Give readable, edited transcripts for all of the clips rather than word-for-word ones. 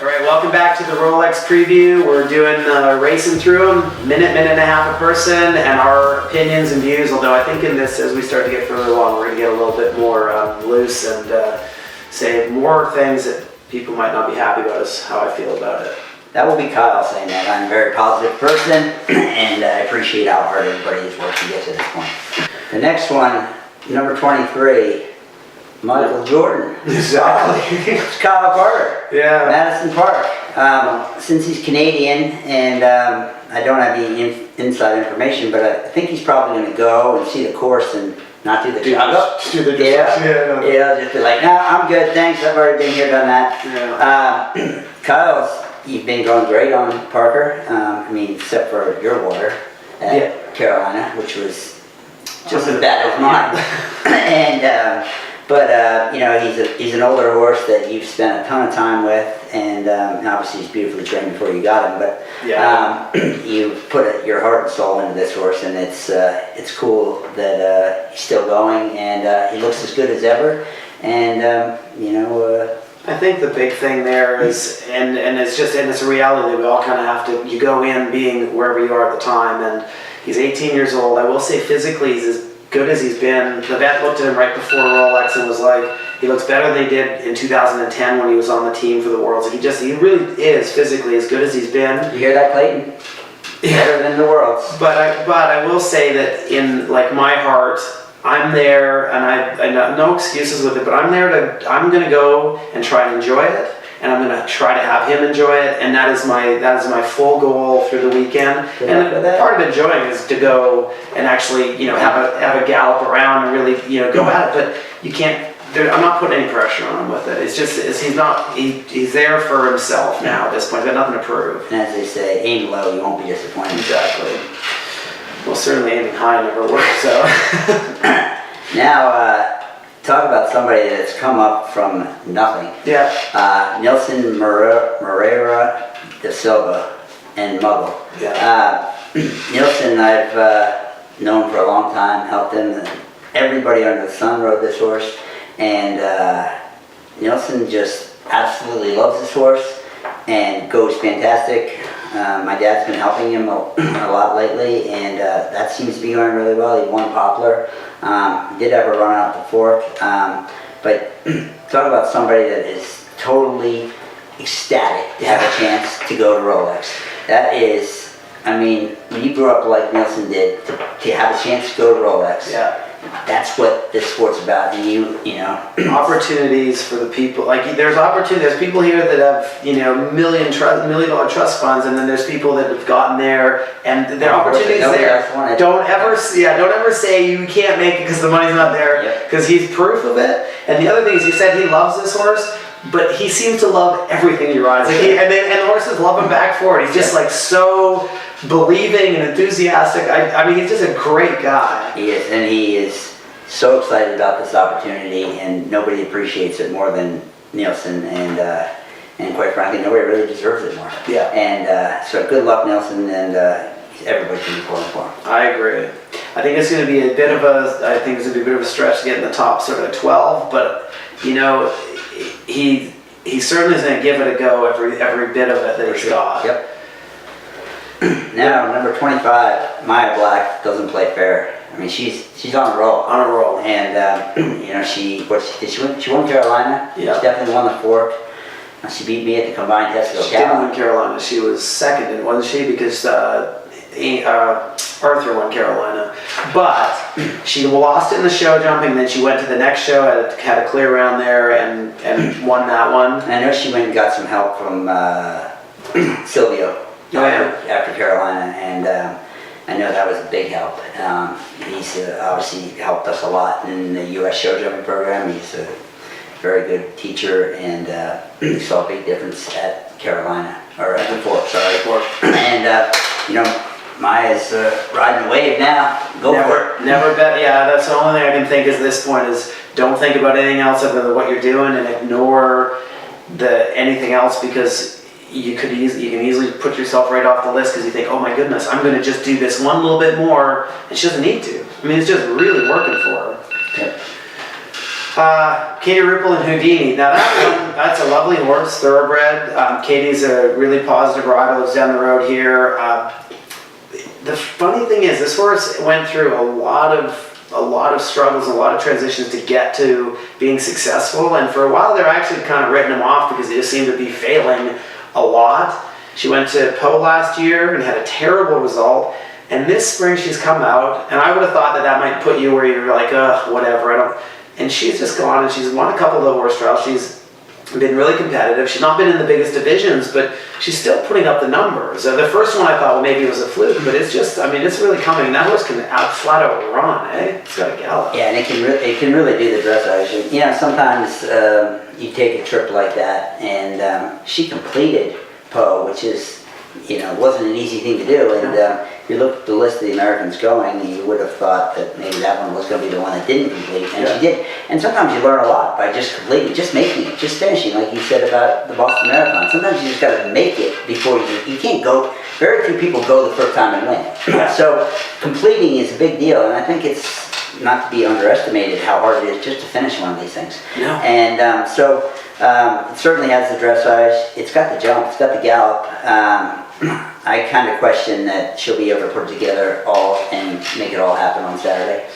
All right, welcome back to the Rolex preview. We're doing racing through them, minute and a half a person, and our opinions and views. Although I think in this, as we start to get further along, we're going to get a little bit more loose and say more things that people might not be happy about is how I feel about it. That will be Kyle saying that. I'm a very positive person, and I appreciate how hard everybody has worked to get to this point. The next one, number 23. Michael Jordan. Exactly. It's Kyle Carter. Yeah. Madison Park. Since he's Canadian, and I don't have any inside information, but I think he's probably going to go and see the course and not do the chug-up. Yeah, just be like, no, I'm good, thanks, I've already been here, done that. Yeah. Kyle's, you've been going great on Parker. I mean, except for your water at Carolina, which was just as bad as mine. And but you know, he's an older horse that you've spent a ton of time with, and obviously he's beautifully trained before you got him. But yeah. You put your heart and soul into this horse, and it's cool that he's still going, and he looks as good as ever. And you know. I think the big thing there is, and it's a reality that we all kind of have to. You go in being wherever you are at the time, and he's 18 years old. I will say physically he's as good as he's been. The vet looked at him right before Rolex and was like, he looks better than he did in 2010 when he was on the team for the Worlds. He really is physically as good as he's been. You hear that, Clayton? Better than the Worlds. But I will say that in like my heart, I'm there, and I no excuses with it, but I'm going to go and try and enjoy it. And I'm going to try to have him enjoy it, and that is my full goal through the weekend. And part of enjoying is to go and actually, you know, have a gallop around and really, you know, go at it. But you can't. I'm not putting any pressure on him with it. It's just he's there for himself now at this point. He's got nothing to prove. And as they say, aim low, you won't be disappointed. Exactly. Well, certainly aiming high never works. So now. Talk about somebody that's come up from nothing. Yeah. Nilson, Moreira, Silva, and MUGGLE. Yeah. Nilson, I've known for a long time, helped him. Everybody under the sun rode this horse, and Nilson just absolutely loves this horse and goes fantastic. My dad's been helping him a lot lately, and that seems to be going really well. He won Poplar. He did have a run out the fork, but talk about somebody that is totally ecstatic to have a chance to go to Rolex. That is, I mean, when you grew up like Nilson did, to have a chance to go to Rolex. Yeah. That's what this sport's about, and you know. Opportunities for the people, like there's opportunities. There's people here that have, you know, $1 million trust funds, and then there's people that have gotten there, and there are opportunities there. Don't ever say you can't make it because the money's not there, because he's proof of it. And the other thing is, he said he loves this horse, but he seems to love everything he rides. Like and the horses love him back for it. He's just like so believing and enthusiastic. I mean, he's just a great guy. He is, and he is so excited about this opportunity, and nobody appreciates it more than Nilson, and quite frankly, nobody really deserves it more. Yeah. And so good luck, Nilson, and everybody can be pulling for him. I agree. I think it's going to be a bit of a stretch to get in the top sort of 12, but you know, he certainly is going to give it a go every bit of it that he's got. Yep. Now, number 25, Maya Black doesn't play fair. I mean, she's on a roll. On a roll. And you know, she won Carolina. Yeah. She definitely won the fork. She beat me at the combined test. She didn't win Carolina. She was second, wasn't she? Because Arthur won Carolina, but she lost it in the show jumping. Then she went to the next show, had a clear round there, and won that one. And I know she went and got some help from Silvio after Carolina, and I know that was a big help. He's obviously helped us a lot in the U.S. show jumping program. He's a very good teacher, and he saw a big difference at Carolina, or at the fork, sorry. And you know, Maya's riding the wave now. Go for it. Never bet. Yeah, that's the only thing I can think at this point is don't think about anything else other than what you're doing, and ignore anything else, because you can easily put yourself right off the list because you think, oh my goodness, I'm going to just do this one little bit more, and she doesn't need to. I mean, it's just really working for her. Yep. Katie Ruppel and Houdini. Now that's a lovely horse, thoroughbred. Katie's a really positive rider, lives down the road here. The funny thing is, this horse went through a lot of struggles, a lot of transitions to get to being successful. And for a while, they're actually kind of written him off because he just seemed to be failing a lot. She went to Po last year and had a terrible result. And this spring she's come out, and I would have thought that might put you where you're like, ugh, whatever, I don't. And she's just gone and she's won a couple of horse trials. She's been really competitive. She's not been in the biggest divisions, but she's still putting up the numbers. The first one I thought, well, maybe it was a fluke, but it's just, I mean, it's really coming. That horse can flat out run, eh? It's got a gallop. Yeah, and it can really do the dressage. You know, sometimes you take a trip like that, and she completed Po, which is, you know, wasn't an easy thing to do. And if you look at the list of the Americans going, you would have thought that maybe that one was going to be the one that didn't complete, and she did. And sometimes you learn a lot by just completing, just making it, just finishing, like you said about the Boston Marathon. Sometimes you just got to make it before you can't go. Very few people go the first time and win. So completing is a big deal, and I think it's not to be underestimated how hard it is just to finish one of these things. No. And it certainly has the dressage. It's got the jump. It's got the gallop. I kind of question that she'll be able to put it together all and make it all happen on Saturday.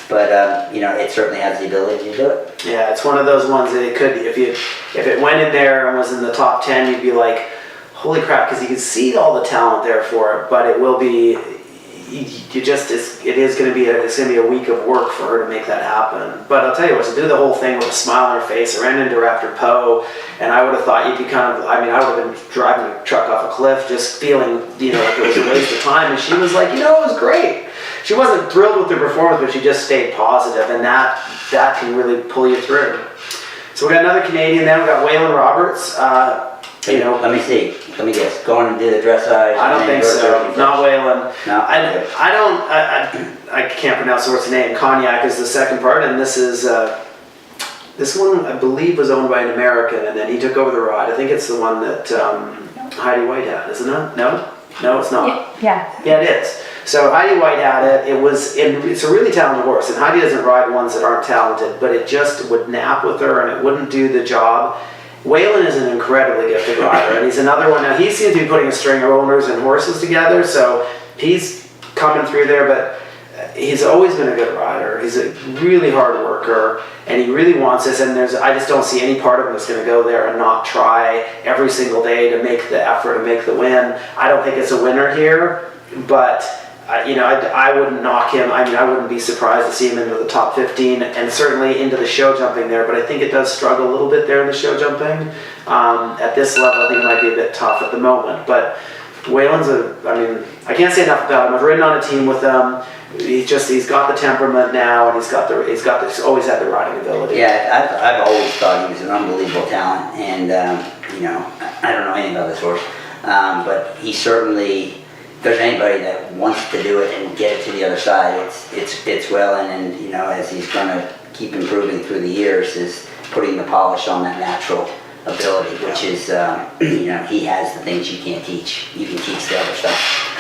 But you know, it certainly has the ability to do it. Yeah, it's one of those ones that it could, if it went in there and was in the top 10, you'd be like, holy crap, because you can see all the talent there for it. But it will be, it's going to be a week of work for her to make that happen. But I'll tell you what, to do the whole thing with a smile on her face, I ran into her after Po, and I would have thought you'd be kind of, I mean, I would have been driving a truck off a cliff, just feeling, you know, like it was a waste of time. And she was like, you know, it was great. She wasn't thrilled with the performance, but she just stayed positive, and that can really pull you through. So we got another Canadian then. We got Whan Roberts. You know, let me see. Let me guess. Go on and do the dressage. I don't think so. Not Waylon. No. I can't pronounce the horse's name. Cognac is the second part, and this is this one I believe was owned by an American, and then he took over the ride. I think it's the one that Heidi White had, isn't it? No, it's not. Yeah. Yeah, it is. So Heidi White had it. It's a really talented horse, and Heidi doesn't ride ones that aren't talented, but it just would nap with her, and it wouldn't do the job. Waylon is an incredibly gifted rider, and he's another one. Now, he seems to be putting a string of owners and horses together, so he's coming through there, but he's always been a good rider. He's a really hard worker, and he really wants this, and I just don't see any part of him that's going to go there and not try every single day to make the effort, to make the win. I don't think it's a winner here, but you know, I wouldn't knock him. I mean, I wouldn't be surprised to see him into the top 15 and certainly into the show jumping there, but I think it does struggle a little bit there in the show jumping. At this level, I think it might be a bit tough at the moment, but Waylon's I mean, I can't say enough about him. I've ridden on a team with him. He's got the temperament now, and he's always had the riding ability. Yeah, I've always thought he was an unbelievable talent, and you know, I don't know anything about this horse, but he certainly. If there's anybody that wants to do it and get it to the other side, it's Waylon, and you know, as he's going to keep improving through the years, is putting the polish on that natural ability, which is, you know, he has the things you can't teach. You can teach the other stuff,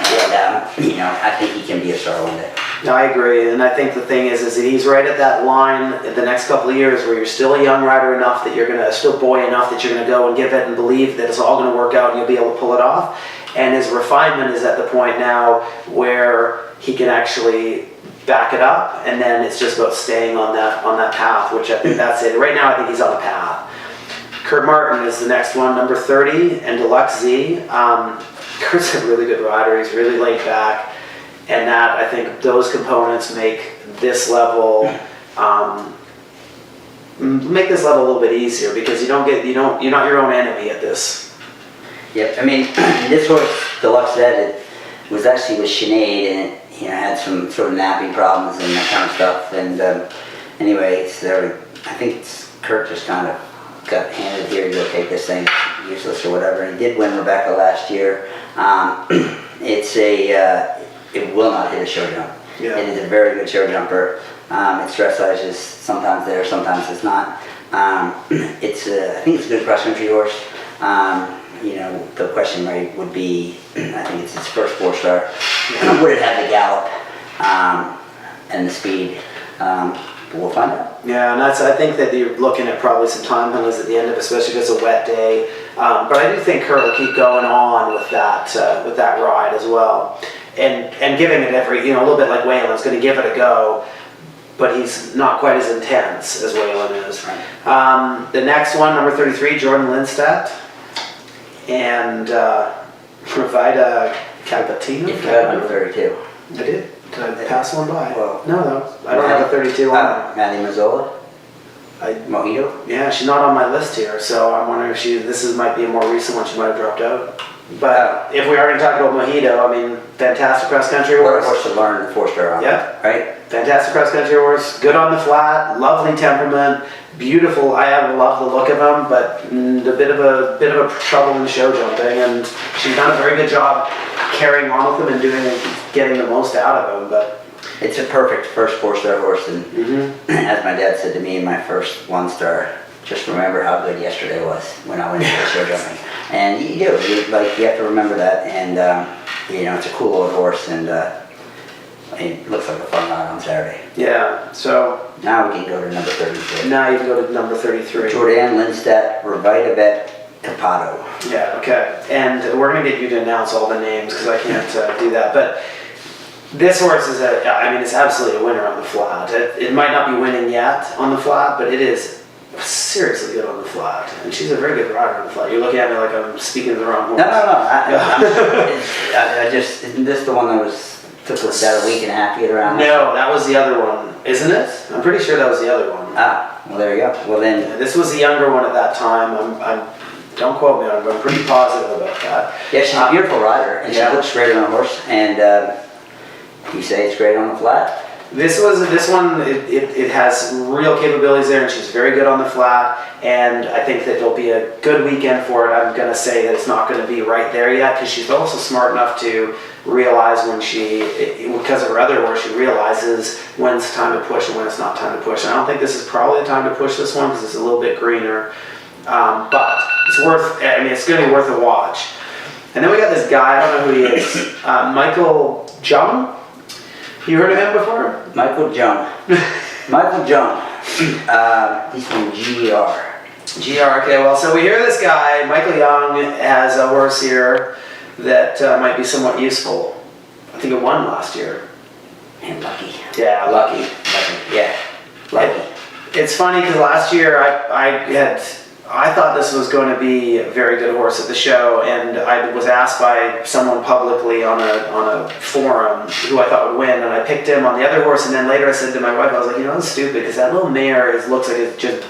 and you know, I think he can be a star one day. No, I agree, and I think the thing is that he's right at that line the next couple of years where you're still a young rider enough that you're gonna, still boy enough that you're gonna go and give it and believe that it's all gonna work out and you'll be able to pull it off. And his refinement is at the point now where he can actually back it up, and then it's just about staying on that path, which I think that's it. Right now, I think he's on a path. Kurt Martin is the next one, number 30, and Deluxe Z. Kurt's a really good rider. He's really laid back, and that, I think those components make this level a little bit easier, because you're not your own enemy at this. Yep, I mean, this horse, Deluxe Z, it was actually with Sinead, and it, you know, had some sort of napping problems and that kind of stuff. And anyway, I think Kurt just kind of got handed here, you go take this thing, it's useless or whatever. And he did win Rebecca last year. It will not hit a show jump. Yeah. It is a very good show jumper. Its dressage is sometimes there, sometimes it's not. I think it's a good cross country horse. You know, the question would be, I think it's its first 4-star. Would it have the gallop and the speed? But we'll find out. Yeah, and I think that you're looking at probably some time penalties at the end of it, especially if it's a wet day. But I do think Kurt will keep going on with that ride as well, and giving it every, a little bit like Waylon's going to give it a go, but he's not quite as intense as Waylon is. Right. The next one, number 33, Jordan Lindstad, and REVITAVET CAPATO. You forgot number 32. I did. Did I pass one by? Well, no, I don't have a 32 on. Maddie Mazzola? Mojito? Yeah, she's not on my list here, so I'm wondering if this might be a more recent one, she might have dropped out. But if we are going to talk about Mojito, I mean, fantastic cross-country What a horse. horse to learn the 4-star on. Yeah. Right? Fantastic cross-country horse, good on the flat, lovely temperament, beautiful. I love the look of him, but a bit of a trouble in show jumping, and she's done a very good job carrying on with him and getting the most out of him. But it's a perfect first 4-star horse, and as my dad said to me in my first 1-star, just remember how good yesterday was when I went into the show jumping. And you do, you have to remember that, and it's a cool old horse, and it looks like a fun ride on Saturday. Yeah, so now we can go to number 33. Now you can go to number 33. Jordan Lindstad, REVITAVET CAPATO. Yeah, okay. And we're going to get you to announce all the names because I can't do that. But this horse is it's absolutely a winner on the flat. It might not be winning yet on the flat, but it is seriously good on the flat. And she's a very good rider on the flat. You're looking at me like I'm speaking to the wrong horse. No. Isn't this the one that took us about a week and a half to get around? No, that was the other one, isn't it? I'm pretty sure that was the other one. Well there you go. Well then, this was the younger one at that time. Don't quote me on it, but I'm pretty positive about that. Yeah, she's a beautiful rider, and she looks great on a horse. And you say it's great on the flat? This one, it has real capabilities there, and she's very good on the flat, and I think that it'll be a good weekend for it. I'm going to say that it's not going to be right there yet, because she's also smart enough to realize because of her other horse, she realizes when it's time to push and when it's not time to push. And I don't think this is probably the time to push this one, because it's a little bit greener, but it's it's going to be worth a watch. And then we got this guy, I don't know who he is, Michael Jung. You heard of him before? Michael Jung. Michael Jung. He's from GR. GR, okay, well, so we hear this guy, Michael Young, has a horse here that might be somewhat useful. I think it won last year. And lucky. Yeah, lucky. Yeah, lucky. It's funny because last year I thought this was going to be a very good horse at the show, and I was asked by someone publicly on a forum who I thought would win, and I picked him on the other horse, and then later I said to my wife, I was like, that's stupid, because that little mare looks like it's just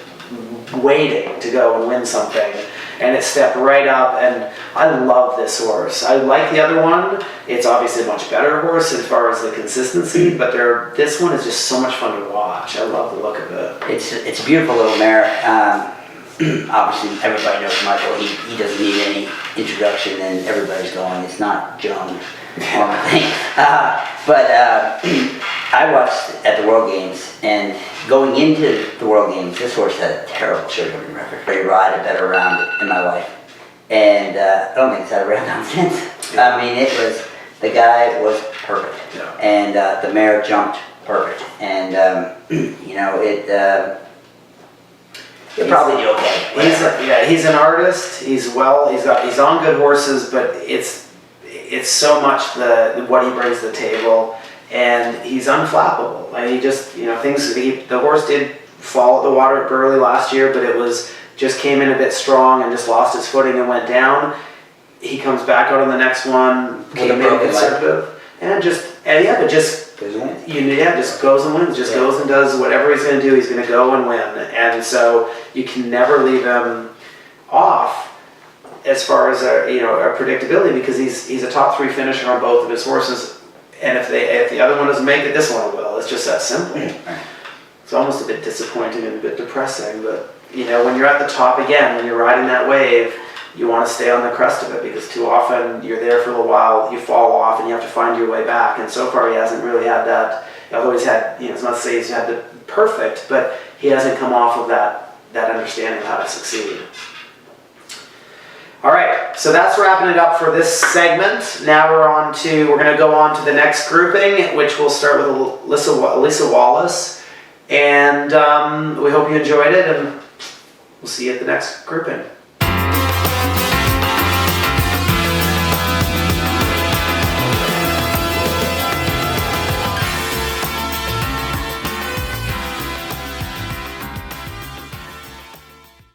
waiting to go and win something, and it stepped right up, and I love this horse. I like the other one. It's obviously a much better horse as far as the consistency, but this one is just so much fun to watch. I love the look of it. It's a beautiful little mare. Obviously, everybody knows Michael. He doesn't need any introduction, and everybody's going, it's not Jung on the thing. But I watched at the World Games, and going into the World Games, this horse had a terrible show jumping record. I ride a better round in my life, and I don't think it's had a round down since. The guy was perfect, and the mare jumped perfect, and He'll probably do okay. He's an artist. He's on good horses, but it's so much what he brings to the table, and he's unflappable. And he just the horse did fall at the water at Burley last year, but it just came in a bit strong and just lost his footing and went down. He comes back out on the next one, came in conservative, and just goes and wins. Just goes and does whatever he's going to do. He's going to go and win, and so you can never leave him off as far as a predictability, because he's a top 3 finisher on both of his horses, and if the other one doesn't make it, this one will. It's just that simple. It's almost a bit disappointing and a bit depressing, but when you're at the top again, when you're riding that wave, you want to stay on the crest of it, because too often you're there for a little while, you fall off, and you have to find your way back. And so far, he hasn't really had that. Although he's had, it's not to say he's had the perfect, but he hasn't come off of that understanding of how to succeed. All right, so that's wrapping it up for this segment. Now we're going to go on to the next grouping, which will start with Alyssa Wallace. And we hope you enjoyed it, and we'll see you at the next grouping.